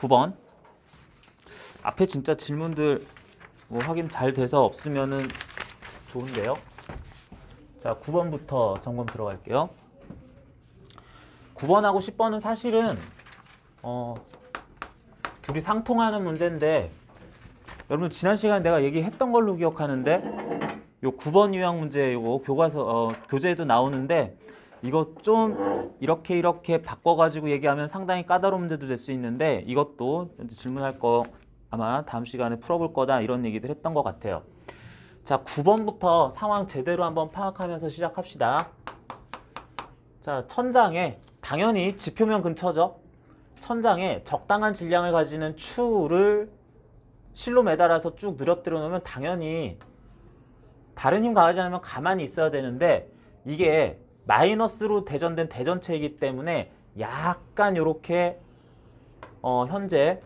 9번. 앞에 진짜 질문들 뭐 확인 잘 돼서 없으면은 좋은데요. 자, 9번부터 점검 들어갈게요. 9번하고 10번은 사실은 둘이 상통하는 문제인데, 여러분 지난 시간에 내가 얘기했던 걸로 기억하는데, 요 9번 유형 문제 요거 교과서 교재에도 나오는데, 이거 좀 이렇게 바꿔가지고 얘기하면 상당히 까다로운 문제도 될 수 있는데, 이것도 질문할 거 아마 다음 시간에 풀어볼 거다 이런 얘기들 했던 것 같아요. 자, 9번부터 상황 제대로 한번 파악하면서 시작합시다. 자, 천장에 당연히 지표면 근처죠. 천장에 적당한 질량을 가지는 추를 실로 매달아서 쭉 늘어뜨려 놓으면 당연히 다른 힘 가하지 않으면 가만히 있어야 되는데, 이게 마이너스로 대전된 대전체이기 때문에 약간 이렇게 현재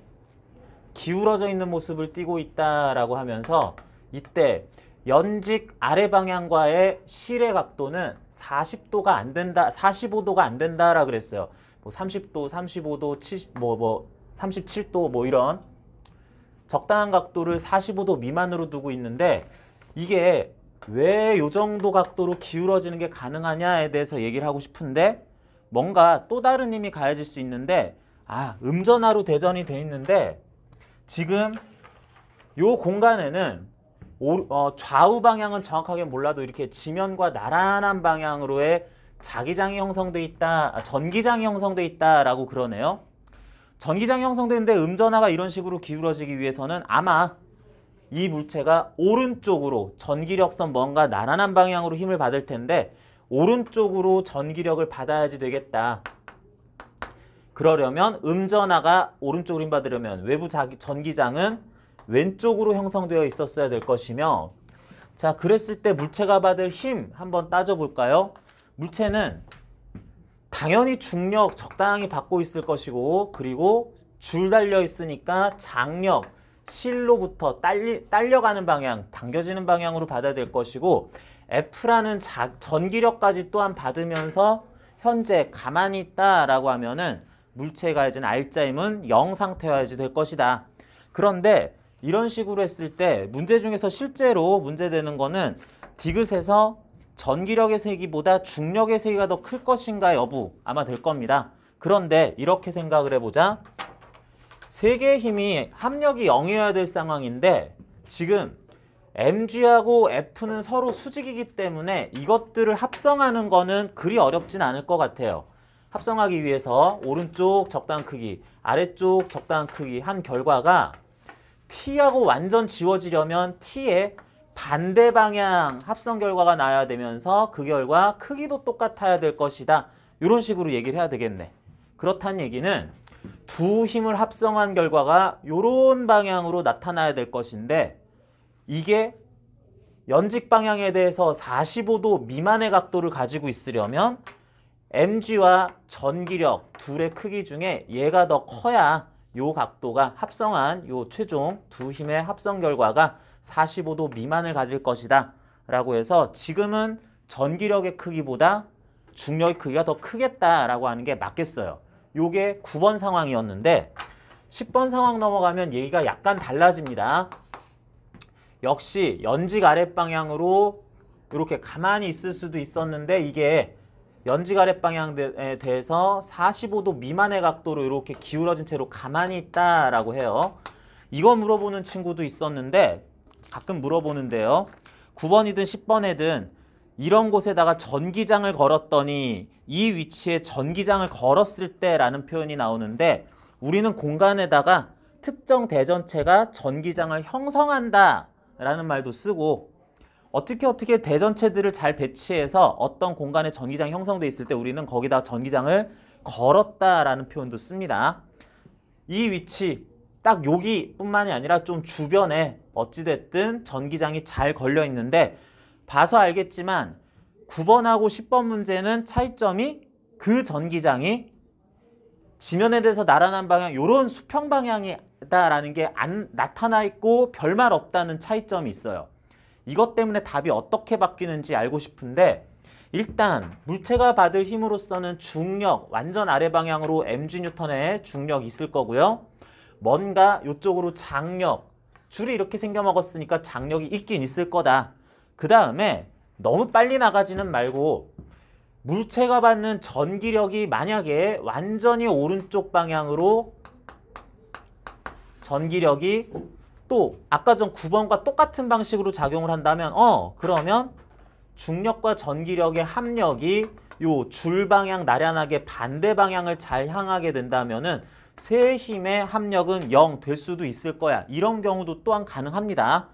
기울어져 있는 모습을 띠고 있다라고 하면서, 이때 연직 아래 방향과의 실의 각도는 40도가 안 된다, 45도가 안 된다라 그랬어요. 뭐 30도, 35도, 37도 뭐 이런 적당한 각도를 45도 미만으로 두고 있는데, 이게 왜 요 정도 각도로 기울어지는 게 가능하냐에 대해서 얘기를 하고 싶은데, 뭔가 또 다른 힘이 가해질 수 있는데, 음전하로 대전이 돼 있는데, 지금 요 공간에는 좌우 방향은 정확하게 몰라도 이렇게 지면과 나란한 방향으로의 자기장이 형성돼 있다, 전기장이 형성돼 있다라고 그러네요. 전기장이 형성되는데 음전하가 이런 식으로 기울어지기 위해서는 아마 이 물체가 오른쪽으로 전기력선 뭔가 나란한 방향으로 힘을 받을 텐데, 오른쪽으로 전기력을 받아야지 되겠다. 그러려면 음전하가 오른쪽으로 힘 받으려면 외부 전기장은 왼쪽으로 형성되어 있었어야 될 것이며, 자, 그랬을 때 물체가 받을 힘 한번 따져볼까요? 물체는 당연히 중력 적당히 받고 있을 것이고, 그리고 줄 달려 있으니까 장력, 실로부터 딸려가는 방향, 당겨지는 방향으로 받아야 될 것이고, F라는 전기력까지 또한 받으면서 현재 가만히 있다라고 하면은 물체에 가해진 R자임은 0 상태여야지 될 것이다. 그런데 이런 식으로 했을 때 문제 중에서 실제로 문제되는 거는 디귿에서 전기력의 세기보다 중력의 세기가 더 클 것인가 여부 아마 될 겁니다. 그런데 이렇게 생각을 해보자. 세 개의 힘이 합력이 0이어야 될 상황인데, 지금 mg하고 f는 서로 수직이기 때문에 이것들을 합성하는 거는 그리 어렵진 않을 것 같아요. 합성하기 위해서 오른쪽 적당한 크기, 아래쪽 적당한 크기 한 결과가 t하고 완전 지워지려면 t의 반대 방향 합성 결과가 나야 되면서 그 결과 크기도 똑같아야 될 것이다. 이런 식으로 얘기를 해야 되겠네. 그렇다는 얘기는 두 힘을 합성한 결과가 이런 방향으로 나타나야 될 것인데, 이게 연직 방향에 대해서 45도 미만의 각도를 가지고 있으려면 mg와 전기력 둘의 크기 중에 얘가 더 커야 요 각도가 합성한 요 최종 두 힘의 합성 결과가 45도 미만을 가질 것이다 라고 해서, 지금은 전기력의 크기보다 중력의 크기가 더 크겠다라고 하는 게 맞겠어요. 요게 9번 상황이었는데, 10번 상황 넘어가면 얘기가 약간 달라집니다. 역시 연직 아랫방향으로 이렇게 가만히 있을 수도 있었는데, 이게 연직 아랫방향에 대해서 45도 미만의 각도로 이렇게 기울어진 채로 가만히 있다라고 해요. 이거 물어보는 친구도 있었는데, 가끔 물어보는데요. 9번이든 10번이든 이런 곳에다가 전기장을 걸었더니 이 위치에 전기장을 걸었을 때 라는 표현이 나오는데, 우리는 공간에다가 특정 대전체가 전기장을 형성한다 라는 말도 쓰고, 어떻게 대전체들을 잘 배치해서 어떤 공간에 전기장이 형성돼 있을 때 우리는 거기다 전기장을 걸었다라는 표현도 씁니다. 이 위치 딱 여기뿐만이 아니라 좀 주변에 어찌됐든 전기장이 잘 걸려 있는데, 봐서 알겠지만 9번하고 10번 문제는 차이점이 그 전기장이 지면에 대해서 나란한 방향, 이런 수평 방향이다라는 게 안 나타나 있고 별말 없다는 차이점이 있어요. 이것 때문에 답이 어떻게 바뀌는지 알고 싶은데, 일단 물체가 받을 힘으로서는 중력, 완전 아래 방향으로 mg 뉴턴의 중력이 있을 거고요. 뭔가 이쪽으로 장력, 줄이 이렇게 생겨 먹었으니까 장력이 있긴 있을 거다. 그 다음에 너무 빨리 나가지는 말고 물체가 받는 전기력이 만약에 완전히 오른쪽 방향으로 전기력이 또 아까 전 9번과 똑같은 방식으로 작용을 한다면 그러면 중력과 전기력의 합력이 요 줄 방향 나란하게 반대 방향을 잘 향하게 된다면은 세 힘의 합력은 0 될 수도 있을 거야. 이런 경우도 또한 가능합니다.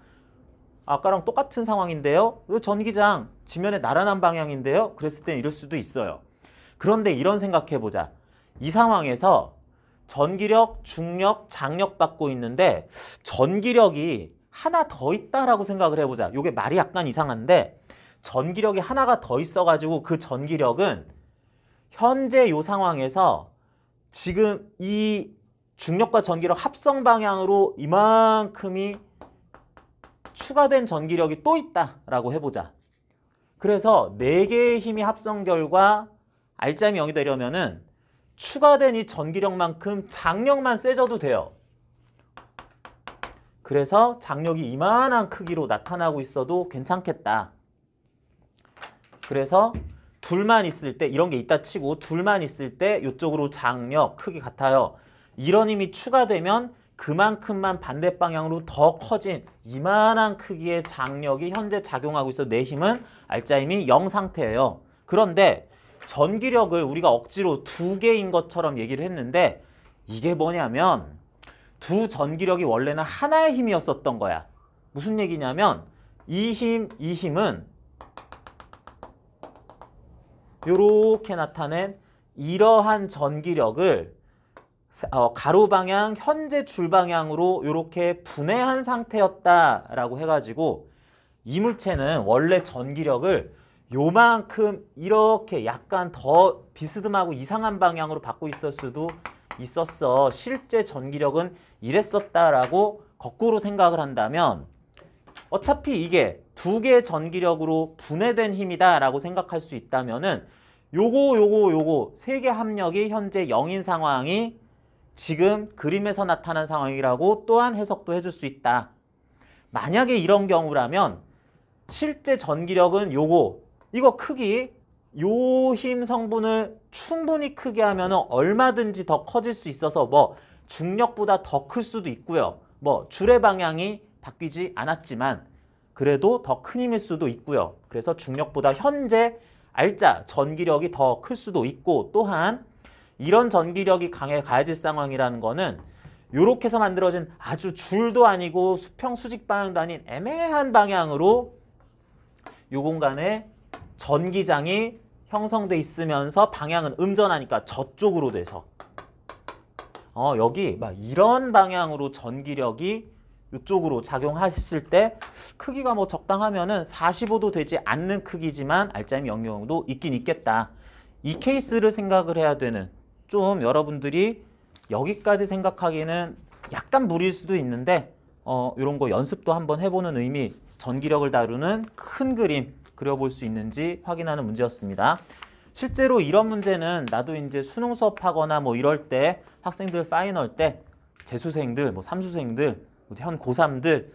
아까랑 똑같은 상황인데요. 전기장 지면에 나란한 방향인데요. 그랬을 땐 이럴 수도 있어요. 그런데 이런 생각해보자. 이 상황에서 전기력, 중력, 장력 받고 있는데 전기력이 하나 더 있다라고 생각을 해보자. 이게 말이 약간 이상한데 전기력이 하나가 더 있어가지고 그 전기력은 현재 이 상황에서 지금 이 중력과 전기력 합성 방향으로 이만큼이 추가된 전기력이 또 있다라고 해보자. 그래서 4개의 힘이 합성 결과 알짜임이 0이 되려면은 추가된 이 전기력만큼 장력만 세져도 돼요. 그래서 장력이 이만한 크기로 나타나고 있어도 괜찮겠다. 그래서 둘만 있을 때 이런 게 있다 치고 둘만 있을 때 이쪽으로 장력 크기 같아요. 이런 힘이 추가되면 그만큼만 반대 방향으로 더 커진 이만한 크기의 장력이 현재 작용하고 있어 내 힘은 알짜임이 0 상태예요. 그런데 전기력을 우리가 억지로 2개인 것처럼 얘기를 했는데 이게 뭐냐면 두 전기력이 원래는 하나의 힘이었었던 거야. 무슨 얘기냐면 이 힘은 이렇게 나타낸 이러한 전기력을 가로 방향, 현재 줄 방향으로 이렇게 분해한 상태였다라고 해가지고 이 물체는 원래 전기력을 요만큼 이렇게 약간 더 비스듬하고 이상한 방향으로 받고 있을 수도 있었어. 실제 전기력은 이랬었다라고 거꾸로 생각을 한다면 어차피 이게 2개의 전기력으로 분해된 힘이다라고 생각할 수 있다면은 요거 3개 합력이 현재 0인 상황이 지금 그림에서 나타난 상황이라고 또한 해석도 해줄 수 있다. 만약에 이런 경우라면 실제 전기력은 이거 크기 요 힘 성분을 충분히 크게 하면 얼마든지 더 커질 수 있어서 뭐 중력보다 더 클 수도 있고요. 뭐 줄의 방향이 바뀌지 않았지만 그래도 더 큰 힘일 수도 있고요. 그래서 중력보다 현재 알짜 전기력이 더 클 수도 있고 또한 이런 전기력이 가해질 상황이라는 거는 이렇게 해서 만들어진 아주 줄도 아니고 수평 수직 방향도 아닌 애매한 방향으로 이 공간에 전기장이 형성돼 있으면서 방향은 음전하니까 저쪽으로 돼서 여기 막 이런 방향으로 전기력이 이쪽으로 작용했을 때 크기가 뭐 적당하면은 45도 되지 않는 크기지만 알짜임이 0경우도 있긴 있겠다. 이 케이스를 생각을 해야 되는 좀 여러분들이 여기까지 생각하기는 약간 무리일 수도 있는데 이런 거 연습도 한번 해보는 의미 전기력을 다루는 큰 그림 그려볼 수 있는지 확인하는 문제였습니다. 실제로 이런 문제는 나도 이제 수능 수업하거나 뭐 이럴 때 학생들 파이널 때 재수생들 뭐 삼수생들 현 고3들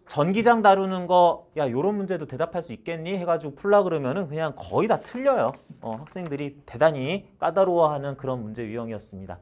전기장 다루는 거 야 요런 문제도 대답할 수 있겠니? 해가지고 풀라 그러면은 그냥 거의 다 틀려요. 학생들이 대단히 까다로워하는 그런 문제 유형이었습니다.